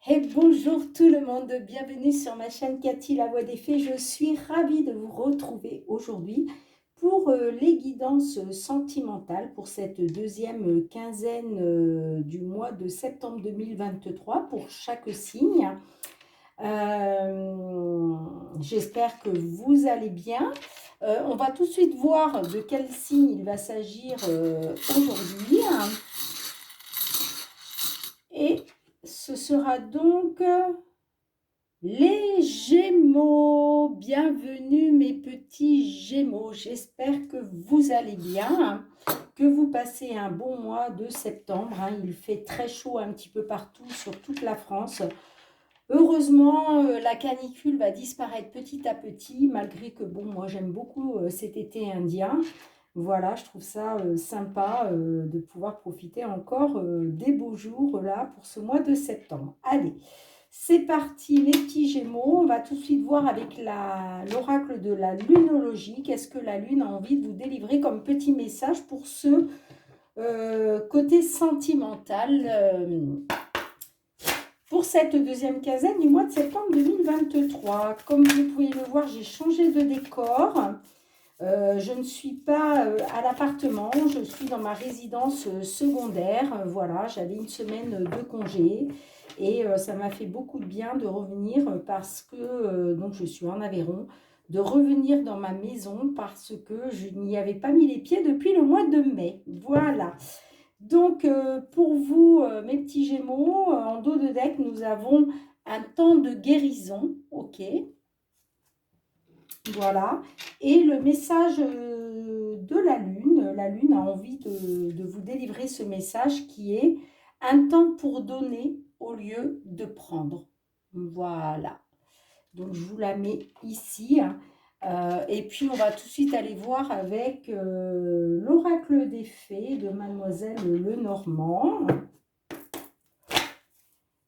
Et bonjour tout le monde, bienvenue sur ma chaîne Cathy la voix des fées. Je suis ravie de vous retrouver aujourd'hui pour les guidances sentimentales pour cette deuxième quinzaine du mois de septembre 2023 pour chaque signe. J'espère que vous allez bien. On va tout de suite voir de quel signe il va s'agir aujourd'hui. Et ce sera donc les Gémeaux. Bienvenue mes petits Gémeaux. J'espère que vous allez bien, que vous passez un bon mois de septembre. Il fait très chaud un petit peu partout sur toute la France. Heureusement, la canicule va disparaître petit à petit, malgré que, bon, moi j'aime beaucoup cet été indien. Voilà, je trouve ça sympa de pouvoir profiter encore des beaux jours là pour ce mois de septembre. Allez, c'est parti mes petits Gémeaux. On va tout de suite voir avec l'oracle de la lunologie. Qu'est-ce que la lune a envie de vous délivrer comme petit message pour ce côté sentimental pour cette deuxième quinzaine du mois de septembre 2023. Comme vous pouvez le voir, j'ai changé de décor. Je ne suis pas à l'appartement, je suis dans ma résidence secondaire. Voilà, j'avais une semaine de congé et ça m'a fait beaucoup de bien de revenir parce que donc je suis en Aveyron, de revenir dans ma maison parce que je n'y avais pas mis les pieds depuis le mois de mai. Voilà. Donc, pour vous, mes petits Gémeaux, en dos de deck, nous avons un temps de guérison. Ok, voilà. Et le message de la Lune a envie de vous délivrer ce message qui est un temps pour donner au lieu de prendre. Voilà. Donc, je vous la mets ici. Et puis, on va tout de suite aller voir avec l'oracle des fées de Mademoiselle Lenormand.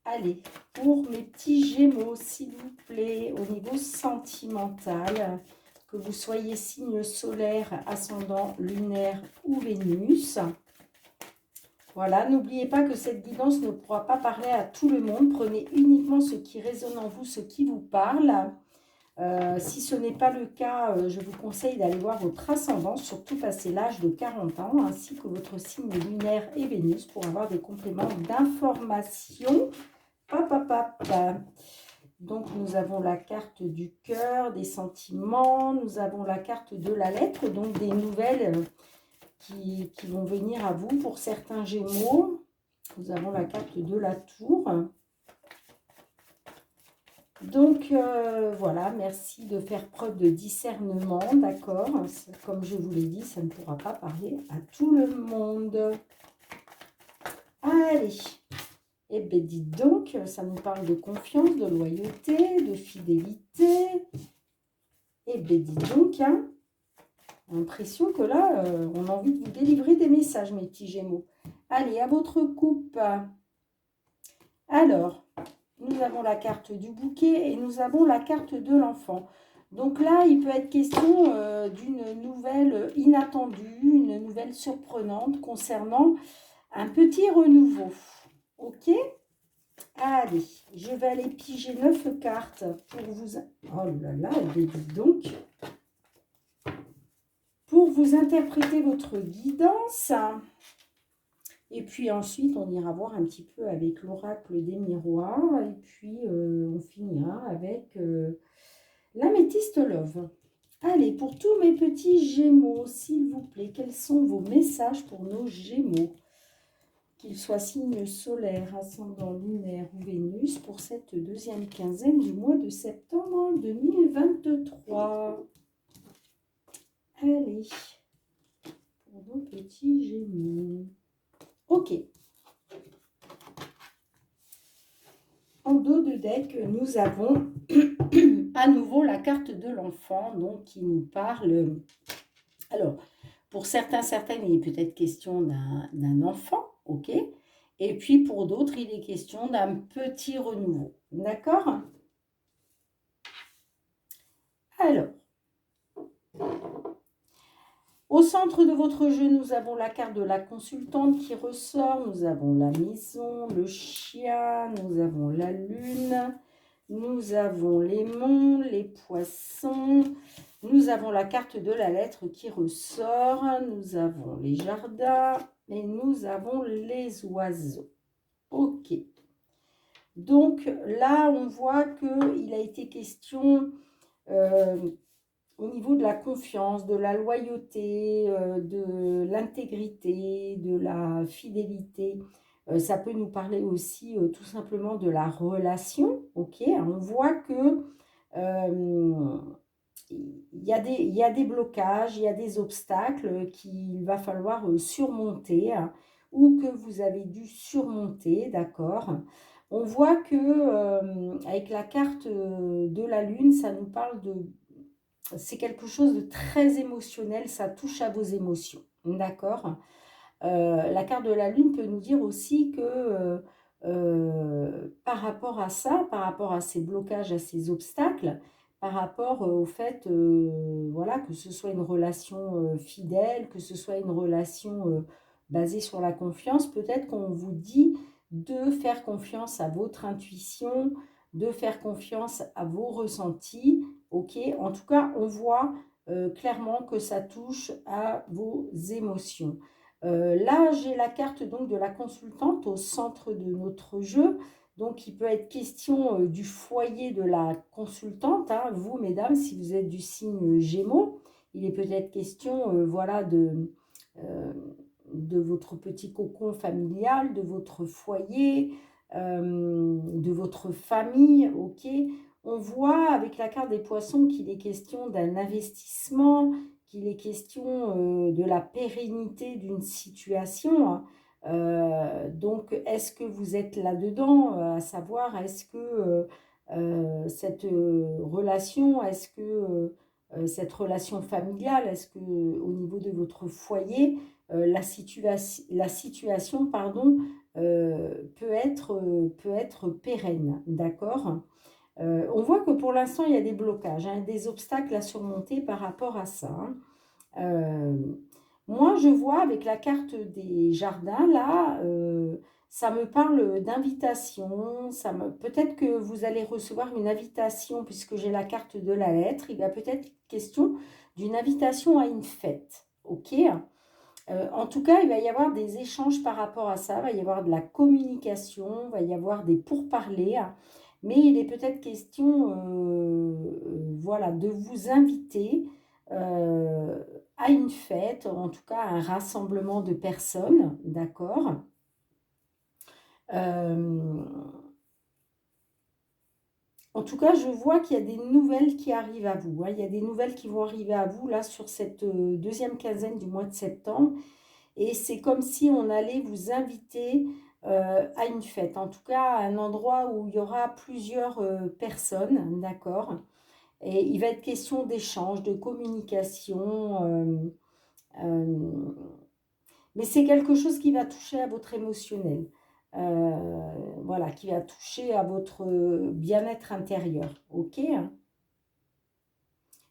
Allez, pour mes petits Gémeaux, s'il vous plaît, au niveau sentimental, que vous soyez signe solaire, ascendant, lunaire ou Vénus. Voilà, n'oubliez pas que cette guidance ne pourra pas parler à tout le monde. Prenez uniquement ce qui résonne en vous, ce qui vous parle. Si ce n'est pas le cas, je vous conseille d'aller voir votre ascendant, surtout passé l'âge de 40 ans, ainsi que votre signe lunaire et Vénus pour avoir des compléments d'information. Hop, hop, hop. Donc, nous avons la carte du cœur, des sentiments. Nous avons la carte de la lettre, donc des nouvelles qui vont venir à vous pour certains Gémeaux. Nous avons la carte de la tour. Donc, voilà, merci de faire preuve de discernement, d'accord? Comme je vous l'ai dit, ça ne pourra pas parler à tout le monde. Allez. Eh bien, dites donc, ça nous parle de confiance, de loyauté, de fidélité. Eh bien, dites donc, hein, l'impression que là, on a envie de vous délivrer des messages, mes petits Gémeaux. Allez, à votre coupe. Alors, nous avons la carte du bouquet et nous avons la carte de l'enfant. Donc là, il peut être question d'une nouvelle inattendue, une nouvelle surprenante concernant un petit renouveau. Ok ? Allez, je vais aller piger 9 cartes pour vous... Oh là là, dis donc. Pour vous interpréter votre guidance. Et puis ensuite, on ira voir un petit peu avec l'oracle des miroirs. Et puis, on finira avec l'améthyste love. Allez, pour tous mes petits Gémeaux, s'il vous plaît, quels sont vos messages pour nos Gémeaux ? Qu'ils soient signe solaire, ascendant, lunaire ou Vénus, pour cette deuxième quinzaine du mois de septembre 2023. Allez, pour nos petits Gémeaux. Ok. En dos de deck, nous avons à nouveau la carte de l'enfant, donc qui nous parle. Alors, pour certains, certaines, il est peut-être question d'un enfant, ok. Et puis pour d'autres, il est question d'un petit renouveau. D'accord? Alors, Au centre de votre jeu, nous avons la carte de la consultante qui ressort. Nous avons la maison, le chien, nous avons la lune, nous avons les monts, les poissons. Nous avons la carte de la lettre qui ressort. Nous avons les jardins et nous avons les oiseaux. Ok. Donc là, on voit qu'il a été question au niveau de la confiance, de la loyauté, de l'intégrité, de la fidélité. Ça peut nous parler aussi tout simplement de la relation. Ok, on voit que il y a des blocages, il y a des obstacles qu'il va falloir surmonter ou que vous avez dû surmonter, d'accord. On voit que avec la carte de la lune, ça nous parle de... C'est quelque chose de très émotionnel, ça touche à vos émotions, d'accord. La carte de la lune peut nous dire aussi que par rapport à ça, par rapport à ces blocages, à ces obstacles, par rapport au fait voilà, que ce soit une relation fidèle, que ce soit une relation basée sur la confiance, peut-être qu'on vous dit de faire confiance à votre intuition, de faire confiance à vos ressentis, ok. En tout cas, on voit clairement que ça touche à vos émotions. Là, j'ai la carte donc de la consultante au centre de notre jeu. Donc, il peut être question du foyer de la consultante. Hein. Vous, mesdames, si vous êtes du signe Gémeaux, il est peut-être question voilà, de votre petit cocon familial, de votre foyer, de votre famille. Ok. On voit avec la carte des poissons qu'il est question d'un investissement, qu'il est question de la pérennité d'une situation. Hein. Donc, est-ce que vous êtes là-dedans, à savoir, est-ce que cette relation, est-ce que cette relation familiale, est-ce que au niveau de votre foyer, la situation pardon, peut être pérenne, d'accord. On voit que pour l'instant, il y a des blocages, hein, des obstacles à surmonter par rapport à ça. Hein. Euh, Moi, je vois avec la carte des jardins, là, ça me parle d'invitation. Peut-être que vous allez recevoir une invitation, puisque j'ai la carte de la lettre. Il va peut-être question d'une invitation à une fête. Ok. En tout cas, il va y avoir des échanges par rapport à ça. Il va y avoir de la communication, il va y avoir des pourparlers. Hein. Mais il est peut-être question voilà, de vous inviter à une fête, en tout cas à un rassemblement de personnes, d'accord. Euh, En tout cas, je vois qu'il y a des nouvelles qui arrivent à vous. Hein. Il y a des nouvelles qui vont arriver à vous là sur cette deuxième quinzaine du mois de septembre. Et c'est comme si on allait vous inviter à une fête. En tout cas, à un endroit où il y aura plusieurs personnes, d'accord. Et il va être question d'échange, de communication. Mais c'est quelque chose qui va toucher à votre émotionnel. Voilà, qui va toucher à votre bien-être intérieur. Ok.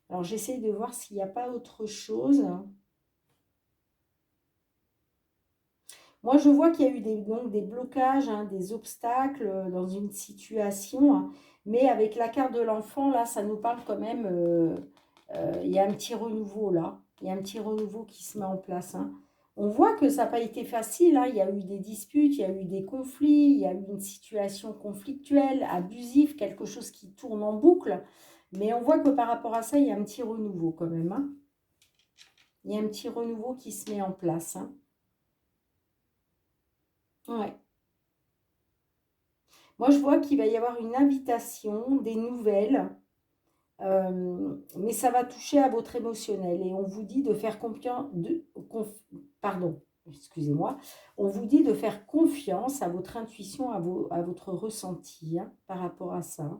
Alors, j'essaie de voir s'il n'y a pas autre chose. Moi, je vois qu'il y a eu donc des blocages, hein, des obstacles dans une situation. Hein. Mais avec la carte de l'enfant, là, ça nous parle quand même. Il y a un petit renouveau, là. Il y a un petit renouveau qui se met en place. Hein. On voit que ça n'a pas été facile. Hein. Il y a eu des disputes, il y a eu des conflits, il y a eu une situation conflictuelle, abusive, quelque chose qui tourne en boucle. Mais on voit que par rapport à ça, il y a un petit renouveau quand même. Hein. Il y a un petit renouveau qui se met en place. Hein. Ouais. Moi, je vois qu'il va y avoir une invitation, des nouvelles, mais ça va toucher à votre émotionnel. Et on vous dit de faire confiance, pardon, excusez-moi, on vous dit de faire confiance à votre intuition, à votre ressenti hein, par rapport à ça.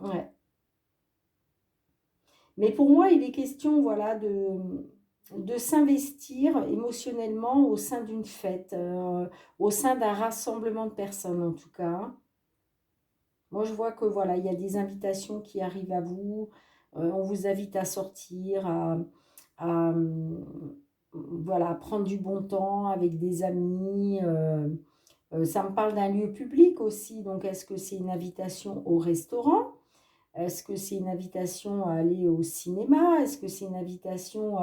Ouais. Mais pour moi, il est question, voilà, de s'investir émotionnellement au sein d'une fête, au sein d'un rassemblement de personnes en tout cas. Moi, je vois que voilà, il y a des invitations qui arrivent à vous. on vous invite à sortir, voilà, à prendre du bon temps avec des amis. Ça me parle d'un lieu public aussi, donc est-ce que c'est une invitation au restaurant? Est-ce que c'est une invitation à aller au cinéma? Est-ce que c'est une invitation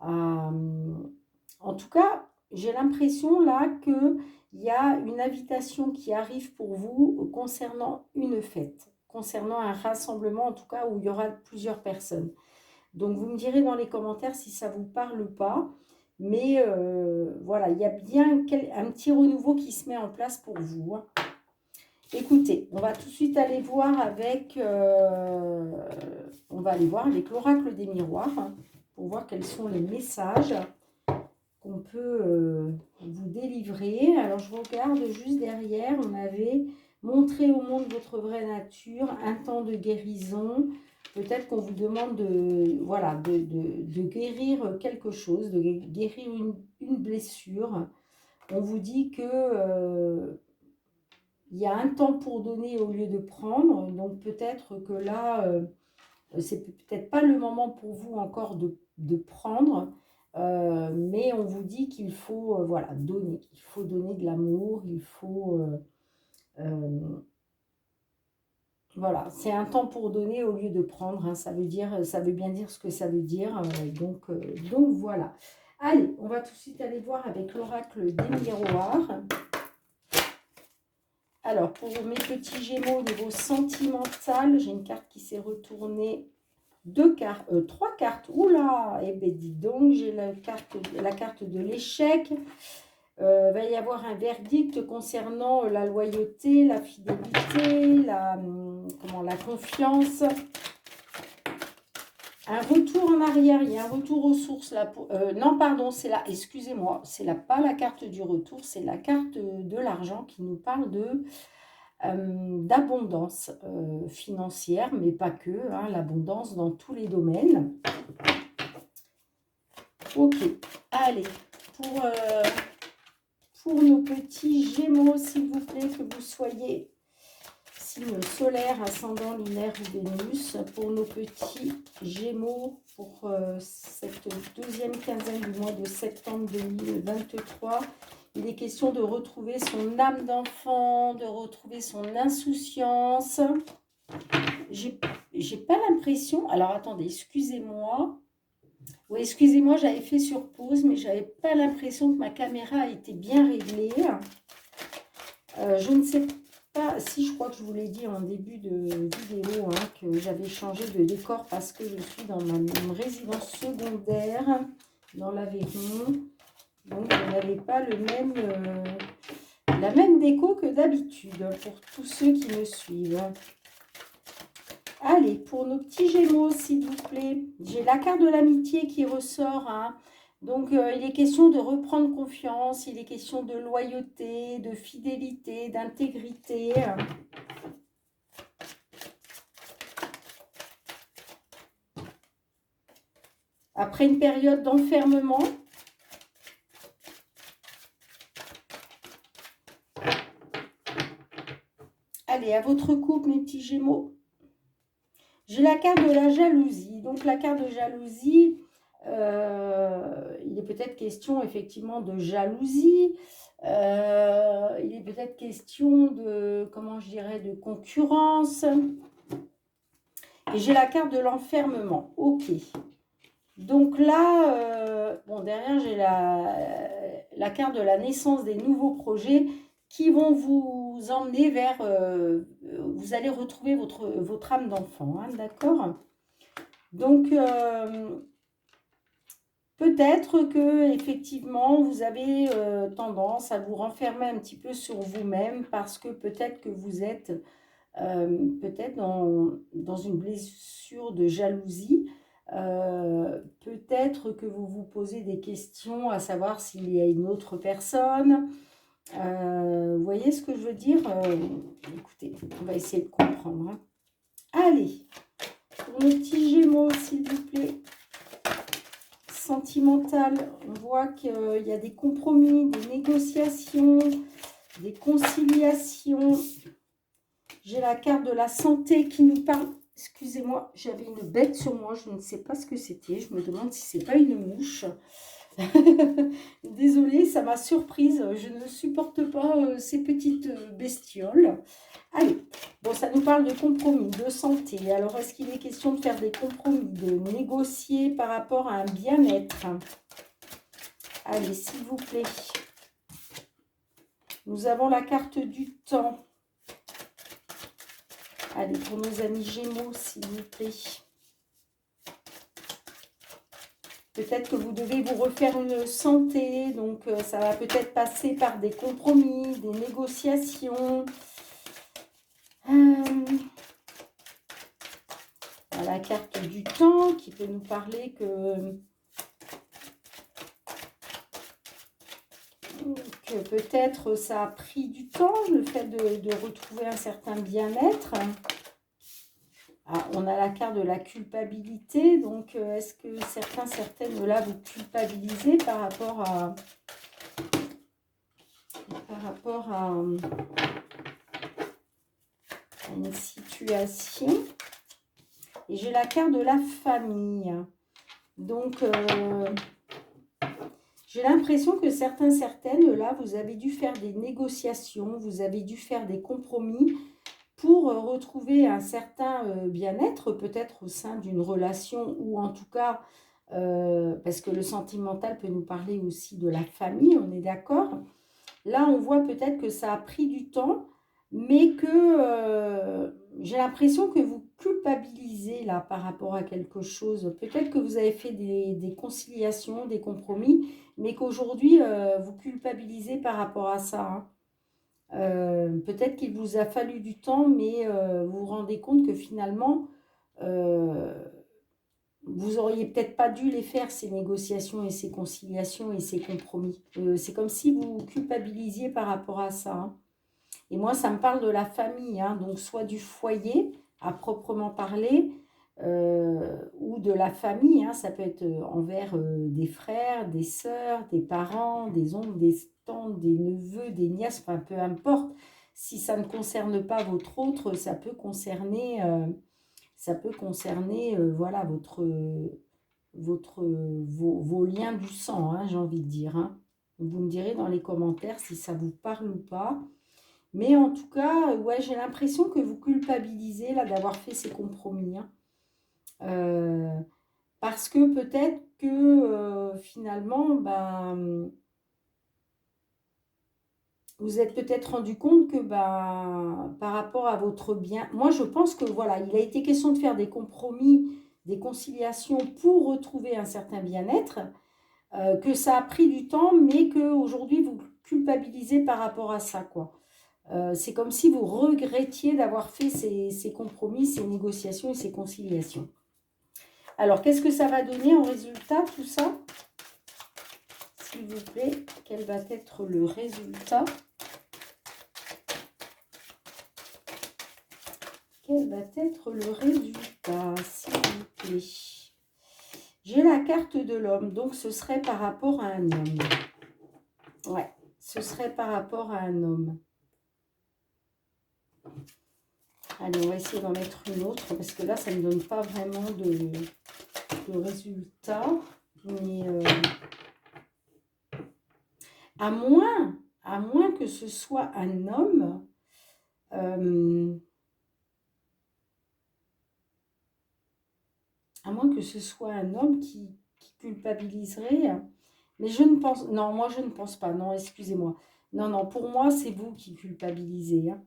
En tout cas, j'ai l'impression là qu'il y a une invitation qui arrive pour vous concernant une fête, concernant un rassemblement en tout cas où il y aura plusieurs personnes. Donc vous me direz dans les commentaires si ça vous parle ou pas. Mais voilà, il y a bien un petit renouveau qui se met en place pour vous, hein. Écoutez, on va tout de suite aller voir avec, l'oracle des miroirs, hein, pour voir quels sont les messages qu'on peut vous délivrer. Alors je regarde juste derrière, on avait montré au monde votre vraie nature, un temps de guérison. Peut-être qu'on vous demande de guérir quelque chose, de guérir une blessure. On vous dit que il y a un temps pour donner au lieu de prendre. Donc peut-être que là, c'est peut-être pas le moment pour vous encore de prendre. Mais on vous dit qu'il faut voilà, donner. Il faut donner de l'amour. Il faut... voilà, c'est un temps pour donner au lieu de prendre, hein. Ça veut bien dire ce que ça veut dire. Donc voilà. Allez, on va tout de suite aller voir avec l'oracle des miroirs. Alors, pour mes petits gémeaux au niveau sentimental, j'ai une carte qui s'est retournée. Trois cartes. Oula, eh bien dis donc, j'ai la carte de l'échec. Va y avoir un verdict concernant la loyauté, la fidélité, la confiance. Un retour en arrière, il y a un retour aux sources là. Non, pardon, c'est là, excusez-moi, c'est là pas la carte du retour, c'est la carte de l'argent qui nous parle d'abondance financière, mais pas que, hein, l'abondance dans tous les domaines. Ok, allez, pour nos petits gémeaux, s'il vous plaît, que vous soyez signe solaire, ascendant, lunaire ou Vénus, pour nos petits gémeaux, pour cette deuxième quinzaine du mois de septembre 2023, il est question de retrouver son âme d'enfant, de retrouver son insouciance. J'ai pas l'impression, alors attendez, excusez-moi. Oui, excusez-moi, j'avais fait sur pause, mais j'avais pas l'impression que ma caméra était bien réglée. Je ne sais pas, si je crois que je vous l'ai dit en début de vidéo, hein, que j'avais changé de décor parce que je suis dans ma résidence secondaire, dans l'Aveyron. Donc, je n'avais pas la même déco que d'habitude, pour tous ceux qui me suivent. Allez, pour nos petits gémeaux, s'il vous plaît, j'ai la carte de l'amitié qui ressort, hein. Donc, il est question de reprendre confiance, il est question de loyauté, de fidélité, d'intégrité. Après une période d'enfermement, allez, à votre couple, mes petits gémeaux. J'ai la carte de la jalousie. Donc, la carte de jalousie, il est peut-être question effectivement de jalousie. Il est peut-être question de, comment je dirais, de concurrence. Et j'ai la carte de l'enfermement. Ok. Donc là, bon, derrière, j'ai la carte de la naissance des nouveaux projets qui vont vous emmener vers... vous allez retrouver votre âme d'enfant, hein, d'accord? Donc, peut-être que effectivement vous avez tendance à vous renfermer un petit peu sur vous-même parce que peut-être que vous êtes peut-être dans une blessure de jalousie. Peut-être que vous vous posez des questions à savoir s'il y a une autre personne. Vous voyez ce que je veux dire? Écoutez, on va essayer de comprendre, hein. Allez, pour nos petits gémeaux, s'il vous plaît. Sentimental, on voit qu'il y a des compromis, des négociations, des conciliations. J'ai la carte de la santé qui nous parle Excusez-moi, j'avais une bête sur moi, je ne sais pas ce que c'était. Je me demande si c'est pas une mouche. Désolée, ça m'a surprise. Je ne supporte pas ces petites bestioles. Allez, bon, ça nous parle de compromis, de santé. Alors, est-ce qu'il est question de faire des compromis, de négocier par rapport à un bien-être? Allez, s'il vous plaît. Nous avons la carte du temps. Allez, pour nos amis Gémeaux, s'il vous plaît. Peut-être que vous devez vous refaire une santé, donc ça va peut-être passer par des compromis, des négociations. La carte du temps qui peut nous parler que peut-être ça a pris du temps, le fait de retrouver un certain bien-être. Ah, on a la carte de la culpabilité, donc est-ce que certaines, là, vous culpabilisez par rapport à une situation? Et j'ai la carte de la famille. Donc, j'ai l'impression que certaines, là, vous avez dû faire des négociations, vous avez dû faire des compromis pour retrouver un certain bien-être, peut-être au sein d'une relation ou en tout cas, parce que le sentimental peut nous parler aussi de la famille, on est d'accord? Là, on voit peut-être que ça a pris du temps, mais que j'ai l'impression que vous culpabilisez là par rapport à quelque chose. Peut-être que vous avez fait des conciliations, des compromis, mais qu'aujourd'hui, vous culpabilisez par rapport à ça, hein. Peut-être qu'il vous a fallu du temps, mais vous vous rendez compte que finalement, vous auriez peut-être pas dû les faire, ces négociations et ces conciliations et ces compromis. C'est comme si vous culpabilisiez par rapport à ça, hein. Et moi, ça me parle de la famille, hein, donc soit du foyer à proprement parler, ou de la famille, hein, ça peut être envers des frères, des sœurs, des parents, des oncles, des tantes, des neveux, des nièces, enfin peu importe. Si ça ne concerne pas votre autre, ça peut concerner, voilà, vos liens du sang, hein, j'ai envie de dire, hein. Vous me direz dans les commentaires si ça vous parle ou pas. Mais en tout cas, ouais, j'ai l'impression que vous culpabilisez là d'avoir fait ces compromis, hein. Parce que peut-être que finalement, ben, vous êtes peut-être rendu compte que ben, par rapport à votre bien, moi je pense que voilà, il a été question de faire des compromis, des conciliations pour retrouver un certain bien-être, que ça a pris du temps, mais qu'aujourd'hui vous culpabilisez par rapport à ça, quoi. C'est comme si vous regrettiez d'avoir fait ces compromis, ces négociations et ces conciliations. Alors, qu'est-ce que ça va donner en résultat, tout ça? S'il vous plaît, quel va être le résultat? Quel va être le résultat, s'il vous plaît? J'ai la carte de l'homme, donc ce serait par rapport à un homme. Ouais, ce serait par rapport à un homme. Allez, on va essayer d'en mettre une autre, parce que là, ça ne donne pas vraiment de résultat. Mais à moins que ce soit un homme, à moins que ce soit un homme qui culpabiliserait. Mais je ne pense... Non, moi, je ne pense pas. Non, excusez-moi. Non, non, pour moi, c'est vous qui culpabilisez, hein.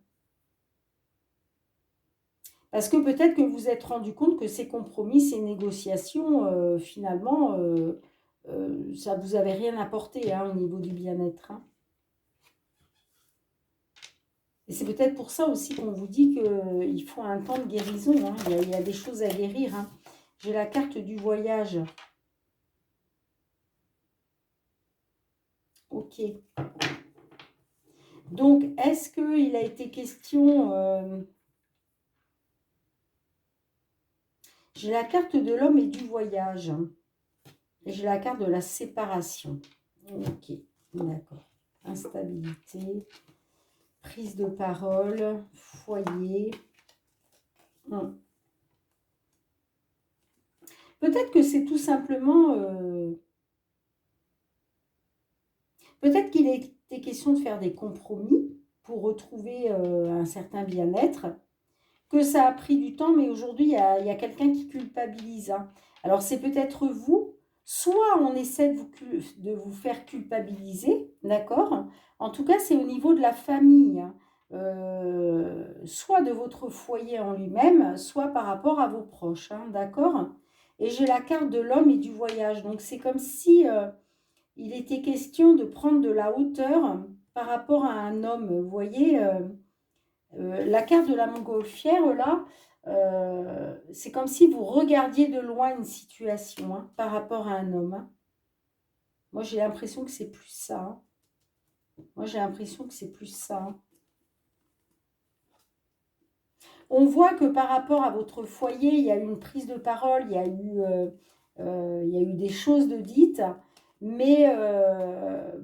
Parce que peut-être que vous vous êtes rendu compte que ces compromis, ces négociations, finalement, ça ne vous avait rien apporté, hein, au niveau du bien-être, hein. Et c'est peut-être pour ça aussi qu'on vous dit qu'il faut un temps de guérison, hein. Il y a des choses à guérir, hein. J'ai la carte du voyage. Ok. Donc, est-ce qu'il a été question... J'ai la carte de l'homme et du voyage. Et j'ai la carte de la séparation. Ok, d'accord. Instabilité, prise de parole, foyer. Peut-être que c'est tout simplement... peut-être qu'il était question de faire des compromis pour retrouver un certain bien-être, que ça a pris du temps, mais aujourd'hui, il y a quelqu'un qui culpabilise. Hein. Alors, c'est peut-être vous, soit on essaie de vous faire culpabiliser, d'accord? En tout cas, c'est au niveau de la famille, hein. Soit de votre foyer en lui-même, soit par rapport à vos proches, hein, d'accord? Et j'ai la carte de l'homme et du voyage. Donc, c'est comme si il était question de prendre de la hauteur par rapport à un homme. Vous voyez, la carte de la montgolfière, là, c'est comme si vous regardiez de loin une situation hein, par rapport à un homme. Hein. Moi, j'ai l'impression que c'est plus ça. Hein. Moi, j'ai l'impression que c'est plus ça. Hein. On voit que par rapport à votre foyer, il y a eu une prise de parole, il y a eu des choses de dites, mais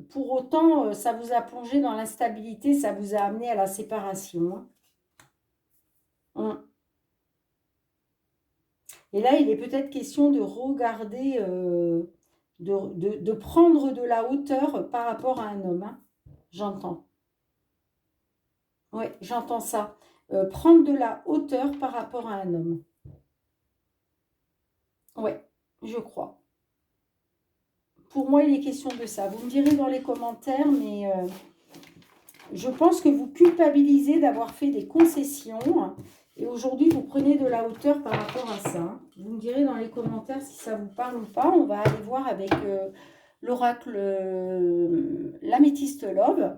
pour autant, ça vous a plongé dans l'instabilité, ça vous a amené à la séparation. Hein. Et là, il est peut-être question de regarder, de prendre de la hauteur par rapport à un homme. Hein. J'entends. Oui, j'entends ça. Prendre de la hauteur par rapport à un homme. Oui, je crois. Pour moi, il est question de ça. Vous me direz dans les commentaires, mais je pense que vous culpabilisez d'avoir fait des concessions. Et aujourd'hui, vous prenez de la hauteur par rapport à ça. Vous me direz dans les commentaires si ça vous parle ou pas. On va aller voir avec l'oracle l'améthyste love.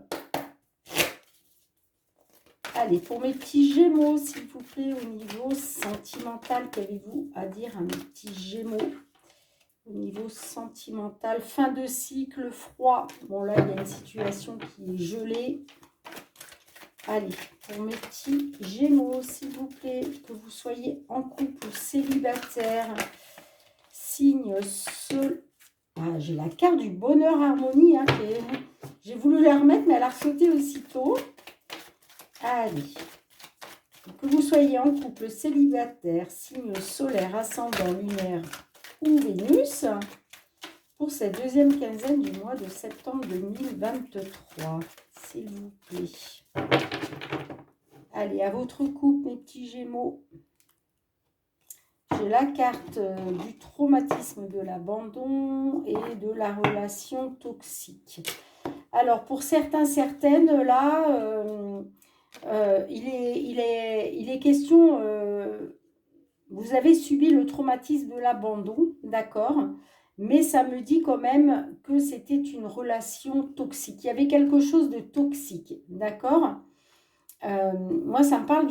Allez, pour mes petits gémeaux, s'il vous plaît, au niveau sentimental, qu'avez-vous à dire à mes petits gémeaux? Au niveau sentimental, fin de cycle, froid. Bon, là, il y a une situation qui est gelée. Allez, pour mes petits gémeaux, s'il vous plaît, que vous soyez en couple ou célibataire, signe sol. Ah, j'ai la carte du bonheur harmonie. Hein, j'ai voulu la remettre, mais elle a sauté aussitôt. Allez, que vous soyez en couple, célibataire, signe solaire, ascendant, lunaire ou Vénus, pour cette deuxième quinzaine du mois de septembre 2023, s'il vous plaît. Allez, à votre couple, mes petits gémeaux. J'ai la carte du traumatisme de l'abandon et de la relation toxique. Alors, pour certains, certaines, là, il est question, vous avez subi le traumatisme de l'abandon, d'accord, mais ça me dit quand même que c'était une relation toxique. Il y avait quelque chose de toxique, d'accord. Moi, ça me parle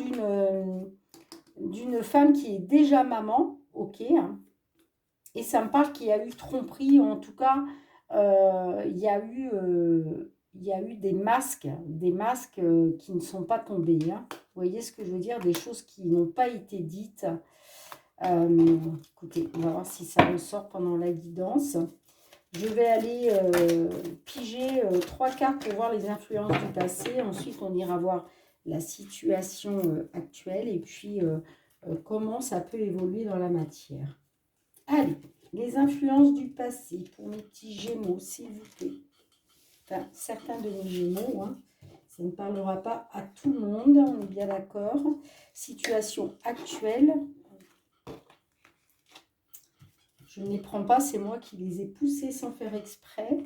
d'une femme qui est déjà maman, ok, hein, et ça me parle qu'il y a eu tromperie, en tout cas, il y a eu des masques qui ne sont pas tombés. Hein. Vous voyez ce que je veux dire? Des choses qui n'ont pas été dites. Écoutez, on va voir si ça ressort pendant la guidance. Je vais aller piger 3 cartes pour voir les influences du passé. Ensuite, on ira voir la situation actuelle et puis comment ça peut évoluer dans la matière. Allez, les influences du passé pour mes petits gémeaux, s'il vous plaît. Enfin, certains de mes gémeaux, hein. Ça ne parlera pas à tout le monde, on est bien d'accord. Situation actuelle. Je ne les prends pas, c'est moi qui les ai poussés sans faire exprès.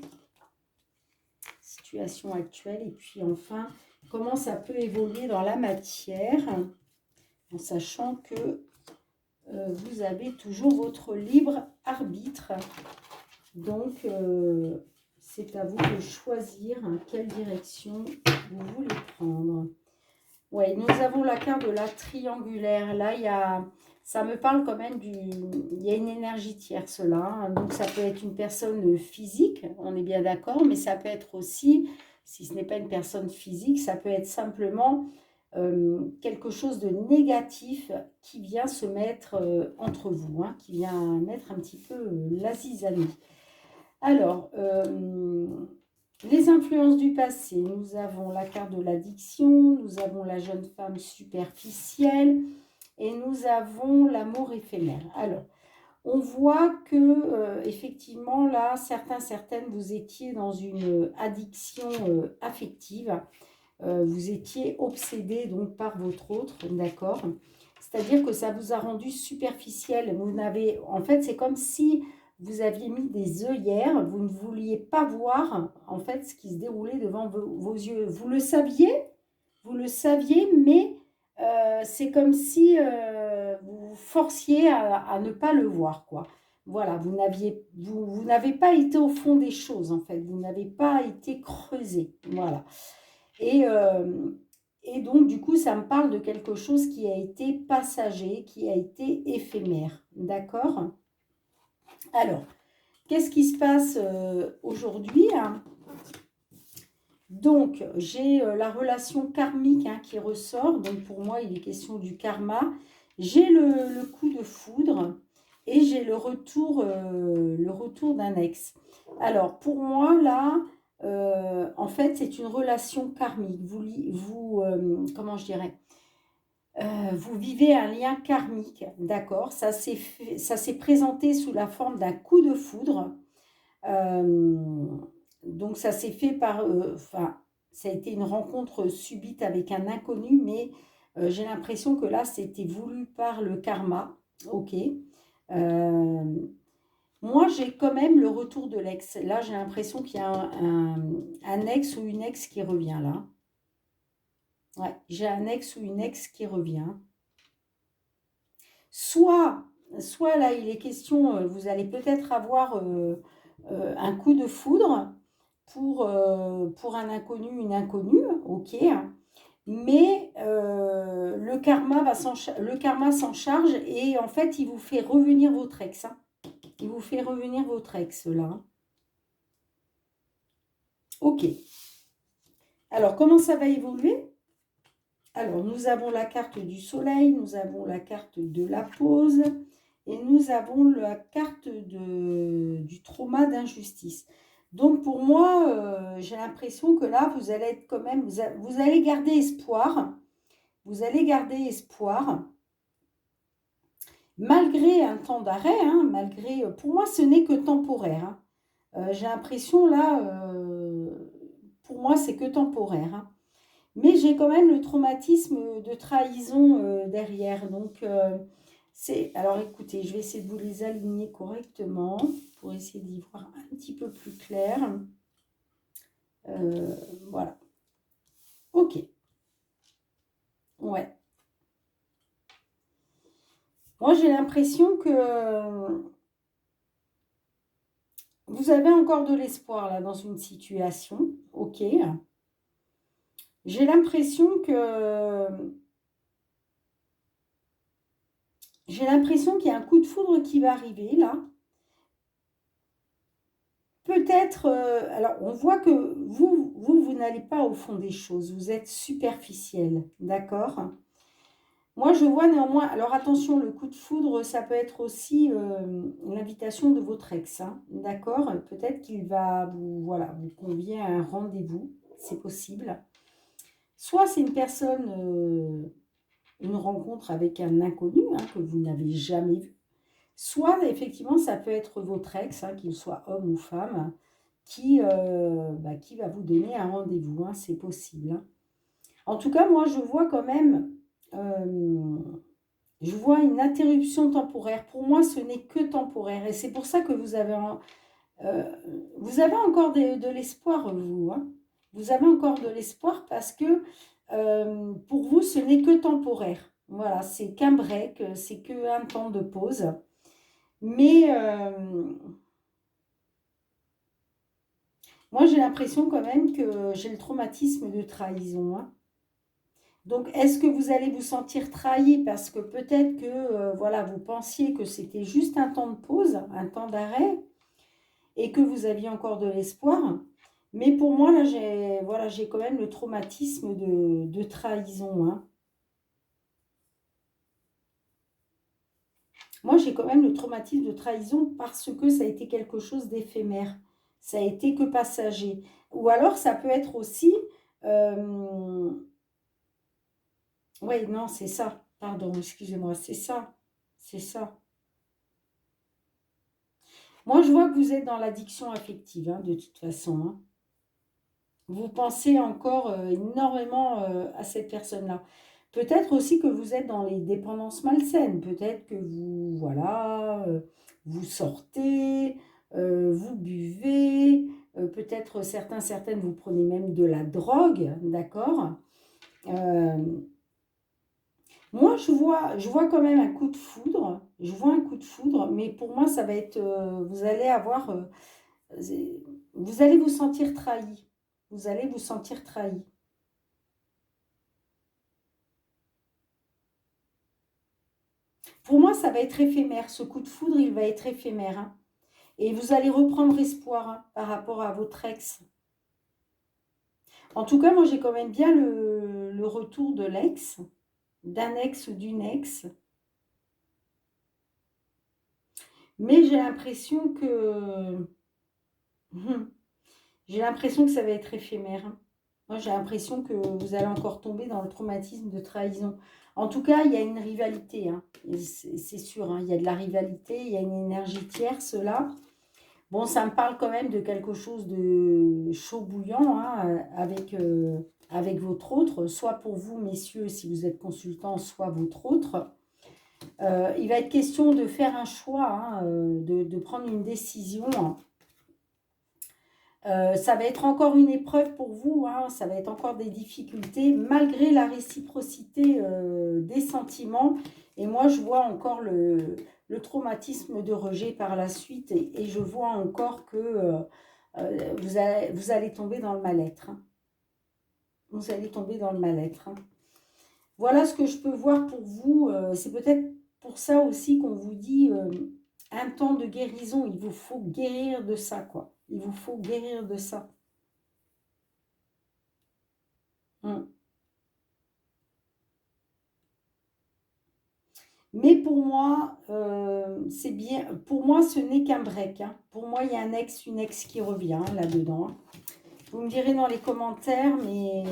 Situation actuelle. Et puis enfin, comment ça peut évoluer dans la matière, en sachant que vous avez toujours votre libre arbitre. Donc, c'est à vous de choisir quelle direction vous voulez prendre. Oui, nous avons la carte de la triangulaire. Là, ça me parle quand même il y a une énergie tierce là. Hein. Donc, ça peut être une personne physique, on est bien d'accord, mais ça peut être aussi, si ce n'est pas une personne physique, ça peut être simplement quelque chose de négatif qui vient se mettre entre vous, hein, qui vient mettre un petit peu la zizanie. Alors, les influences du passé, nous avons la carte de l'addiction, nous avons la jeune femme superficielle et nous avons l'amour éphémère. Alors, On voit que, effectivement, là, certaines, vous étiez dans une addiction affective. Vous étiez obsédé donc par votre autre, d'accord? C'est-à-dire que ça vous a rendu superficiel. Vous n'avez, en fait, c'est comme si vous aviez mis des œillères, vous ne vouliez pas voir en fait ce qui se déroulait devant vos yeux. Vous le saviez, mais c'est comme si vous vous forciez à ne pas le voir, quoi. Voilà, vous n'avez pas été au fond des choses, en fait. Vous n'avez pas été creusé. Voilà. Et, euh, et donc, du coup, ça me parle de quelque chose qui a été passager, qui a été éphémère. D'accord? Alors, qu'est-ce qui se passe aujourd'hui, hein? Donc, j'ai la relation karmique hein, qui ressort. Donc, pour moi, il est question du karma. J'ai le coup de foudre et j'ai le retour d'un ex. Alors, pour moi, là, en fait, c'est une relation karmique. Comment je dirais? Vous vivez un lien karmique, d'accord? Ça s'est présenté sous la forme d'un coup de foudre. Euh, donc ça s'est fait enfin, ça a été une rencontre subite avec un inconnu, mais j'ai l'impression que là, c'était voulu par le karma. Ok. Euh, Moi, j'ai quand même le retour de l'ex. Là, j'ai l'impression qu'il y a un ex ou une ex qui revient là. Ouais, j'ai un ex ou une ex qui revient. Soit, soit là, il est question, vous allez peut-être avoir un coup de foudre pour un inconnu, une inconnue, ok. Mais le karma s'en charge et en fait, il vous fait revenir votre ex. Hein. Il vous fait revenir votre ex, là. Hein. Ok. Alors, comment ça va évoluer? Alors, nous avons la carte du soleil, nous avons la carte de la pause et nous avons la carte du trauma d'injustice. Donc, pour moi, j'ai l'impression que là, vous allez être quand même, vous allez garder espoir. Vous allez garder espoir. Malgré un temps d'arrêt, hein, malgré, pour moi, ce n'est que temporaire. Hein. J'ai l'impression là, pour moi, c'est que temporaire. Hein. Mais j'ai quand même le traumatisme de trahison derrière. Donc, alors écoutez, je vais essayer de vous les aligner correctement pour essayer d'y voir un petit peu plus clair. Voilà. Ok. Ouais. Moi, j'ai l'impression que vous avez encore de l'espoir là dans une situation. Ok. J'ai l'impression que qu'il y a un coup de foudre qui va arriver là. Peut-être, alors on voit que vous n'allez pas au fond des choses, vous êtes superficiel, d'accord? Moi, je vois néanmoins, alors attention, le coup de foudre, ça peut être aussi l'invitation de votre ex, hein, d'accord? Peut-être qu'il va voilà, vous convier à un rendez-vous, c'est possible. Soit c'est une personne, une rencontre avec un inconnu hein, que vous n'avez jamais vu. Soit effectivement, ça peut être votre ex, hein, qu'il soit homme ou femme, qui va vous donner un rendez-vous, hein, c'est possible. Hein. En tout cas, moi, je vois quand même, je vois une interruption temporaire. Pour moi, ce n'est que temporaire. Et c'est pour ça que euh, vous avez encore de l'espoir, vous. Hein. Vous avez encore de l'espoir parce que pour vous, ce n'est que temporaire. Voilà, c'est qu'un break, c'est qu'un temps de pause. Mais moi, j'ai l'impression quand même que j'ai le traumatisme de trahison. Hein. Donc, est-ce que vous allez vous sentir trahi parce que peut-être que voilà, vous pensiez que c'était juste un temps de pause, un temps d'arrêt, et que vous aviez encore de l'espoir. Mais pour moi, là, j'ai quand même le traumatisme de trahison. Hein. Moi, j'ai quand même le traumatisme de trahison parce que ça a été quelque chose d'éphémère. Ça a été que passager. Ou alors, ça peut être aussi... Oui, non, c'est ça. Pardon, excusez-moi, c'est ça. C'est ça. Moi, je vois que vous êtes dans l'addiction affective, hein, de toute façon, hein. Vous pensez encore énormément à cette personne-là. Peut-être aussi que vous êtes dans les dépendances malsaines. Peut-être que vous, voilà, vous sortez, vous buvez. Peut-être certaines, vous prenez même de la drogue, d'accord. Euh, Moi, je vois quand même un coup de foudre. Je vois un coup de foudre, mais pour moi, ça va être, vous allez avoir, vous allez vous sentir trahi. Vous allez vous sentir trahi. Pour moi, ça va être éphémère. Ce coup de foudre, il va être éphémère, hein. Et vous allez reprendre espoir, hein, par rapport à votre ex. En tout cas, moi, j'ai quand même bien le retour de l'ex, d'un ex ou d'une ex. Mais j'ai l'impression que ça va être éphémère, hein. Moi, j'ai l'impression que vous allez encore tomber dans le traumatisme de trahison. En tout cas, il y a une rivalité, hein. C'est sûr, hein, il y a de la rivalité, il y a une énergie tierce là. Bon, ça me parle quand même de quelque chose de chaud bouillant, hein, avec votre autre, soit pour vous, messieurs, si vous êtes consultant, soit votre autre. Il va être question de faire un choix, hein, de prendre une décision, hein. Ça va être encore une épreuve pour vous, hein, ça va être encore des difficultés, malgré la réciprocité des sentiments. Et moi, je vois encore le traumatisme de rejet par la suite, et je vois encore que vous allez tomber dans le mal-être, hein. Vous allez tomber dans le mal-être, hein. Voilà ce que je peux voir pour vous. C'est peut-être pour ça aussi qu'on vous dit un temps de guérison. Il vous faut guérir de ça, quoi. Il vous faut guérir de ça. Mm. Mais pour moi, c'est bien. Pour moi, ce n'est qu'un break, hein. Pour moi, il y a un ex, une ex qui revient, hein, là-dedans, hein. Vous me direz dans les commentaires, mais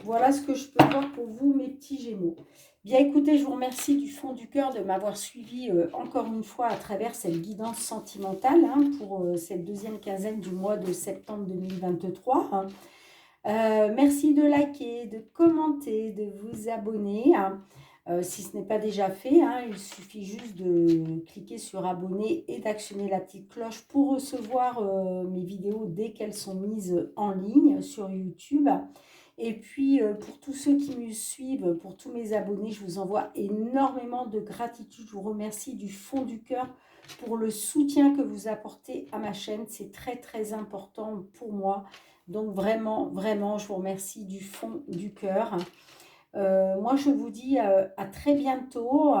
voilà ce que je peux voir pour vous, mes petits Gémeaux. Bien écoutez, je vous remercie du fond du cœur de m'avoir suivi encore une fois à travers cette guidance sentimentale, hein, pour cette deuxième quinzaine du mois de septembre 2023, hein. Merci de liker, de commenter, de vous abonner, hein. Si ce n'est pas déjà fait, hein, il suffit juste de cliquer sur abonner et d'actionner la petite cloche pour recevoir mes vidéos dès qu'elles sont mises en ligne sur YouTube. Et puis, pour tous ceux qui me suivent, pour tous mes abonnés, je vous envoie énormément de gratitude. Je vous remercie du fond du cœur pour le soutien que vous apportez à ma chaîne. C'est très, très important pour moi. Donc, vraiment, vraiment, je vous remercie du fond du cœur. Moi, je vous dis à très bientôt.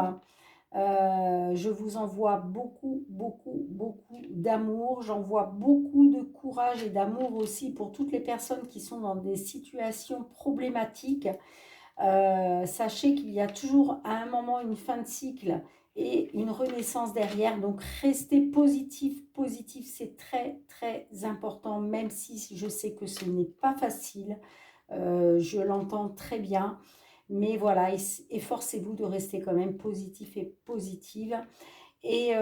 Je vous envoie beaucoup, beaucoup, beaucoup d'amour. J'envoie beaucoup de courage et d'amour aussi pour toutes les personnes qui sont dans des situations problématiques. Sachez qu'il y a toujours à un moment une fin de cycle et une renaissance derrière. Donc, restez positif, positif, c'est très, très important, même si je sais que ce n'est pas facile. Je l'entends très bien. Mais voilà, efforcez-vous de rester quand même positif et positive. Et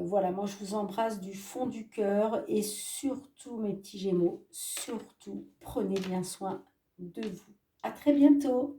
voilà, moi je vous embrasse du fond du cœur. Et surtout, mes petits Gémeaux, surtout, prenez bien soin de vous. À très bientôt.